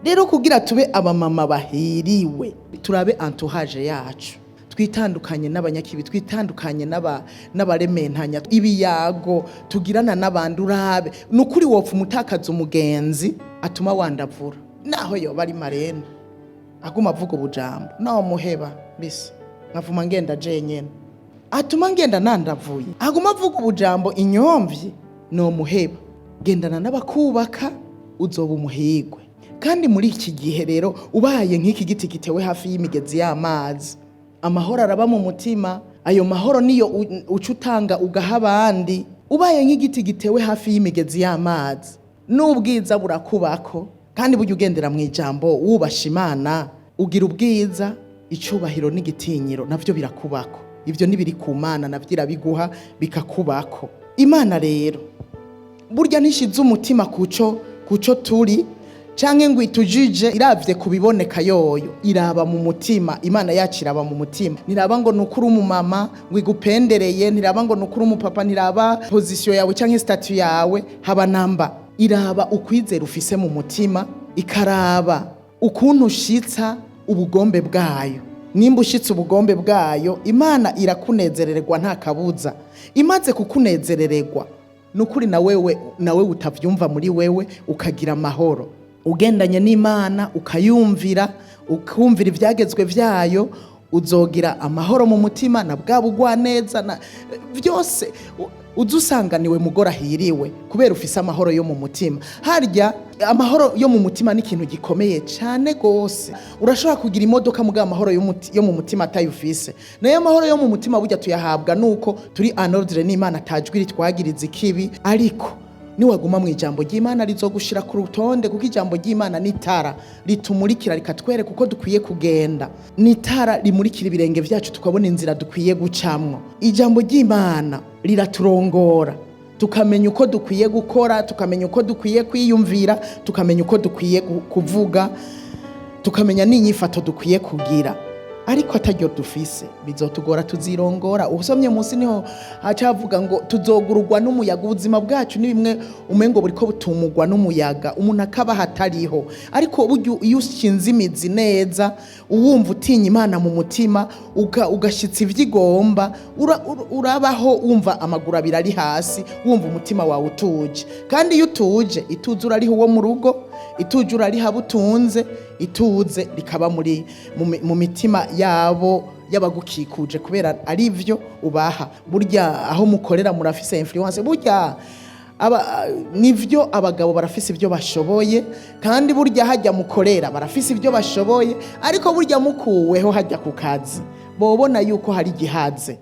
rero kugira tube abamama bahiriwe turabe entourage yacu, twitandukanye n'abanyakibi, twitandukanye n'abarementanya, ibiyago tugirana n'abandi. Urabe nukuri wopfa umutakaza umugenzi atuma wandavura, naho yoba ari marene aguma avuga ubujambo, naho muheba bisa nkavuma ngenda jenyene, atuma ngenda nandavuye, aguma avuga ubujambo inyomvye, no muheba. Gendana n'abakubaka uzoba umuhigwe. Kandi muri iki gihe rero ubaye nk'iki giti gitewe hafi y'imigezi y'amazi, amahoro araba mu mutima. Ayo mahoro niyo uca utanga ugaha abandi. Ubaye nk'igiti gitewe hafi y'imigezi y'amazi, n'ubwiza burakubako. Kandi burya ugendera mu ijambo wubasha Imana, ugira ubwiza, icubahiro n'igitinyiro navyo birakubako. Ivyo nibiri ku Mana navyo irabiguha bikakubako. Imana rero burya nishize umutima kuco turi, canke ngo itujije iravye kubiboneka yoyo, iraba mu mutima. Imana yacu iraba mu mutima, niraba ngo nukuri umumama ngo igupendereye, niraba ngo nukuri umupapa, niraba position yawe canke statut yawe, haba namba. Iraba ukwizera ufise mu mutima, ikaraba ukuntu ushitsa ubugombe bwayo. Nimba ushitse ubugombe bwayo, Imana irakunezererwa nta kabuza. Imaze kukunezerererwa nukuri nawe utavyumva muri wewe ukagira amahoro. Ugendanye n'Imana ukayumvira, ukumvira ivyagezwe vyayo, uzogira amahoro mu mutima na bwa bugwa neza na vyose. Uzusanganiwe mugora hiriwe kubera ufise amahoro yo mu mutima. Harya amahoro yo mu mutima ni ikintu gikomeye cyane gose. Urashobora kugira imodoka muga amahoro yo mu mutima atayufise. Nayo amahoro yo mu mutima burya tuyahabwa nuko turi anordre n'Imana, tajwiri twagiriza ikibi. Ariko niwaguma mu ijambo ry'Imana rizogushira ku rutonde, kuko ijambo ry'Imana nitara ritumurikira rikatwereka uko dukwiye kugenda. Nitara rimurikira ibirenge vyacu tukabona inzira dukwiye gucamwo. Ijambo ry'Imana riraturongora, tukamenya uko dukwiye gukora, tukamenya uko dukwiye kwiyumvira, tukamenya uko dukwiye kuvuga, tukamenya n'inyifato dukwiye kugira. Ariko ataryo dufise bizotugora tuzirongora. Usomye munsi niho hacavuga ngo tuzogururwa n'umuyaga. Ubuzima bwacu ni bimwe umengo buriko butumugwa n'umuyaga, umuntu akaba hatariho. Ariko buryo iyo ushinze imizi neza, uwumva utinya Imana mu mutima, ugashitsa ivyigomba, urabaho wumva amaguru abiri ari hasi, wumva umutima wawe utuje. Kandi iyo utuje, ituze urariho uwo mu rugo, ituje urariha butunze, ituze rikaba mu mitima yabo y'abagukikuje, kubera ari byo ubaha. Burya aho mukorera murafise influence, burya nivyo abagabo barafise ibyo bashoboye, kandi burya hajya mukorera barafise ibyo bashoboye. Ariko burya mukuweho hajya ku kazi bobona yuko hari gihaze.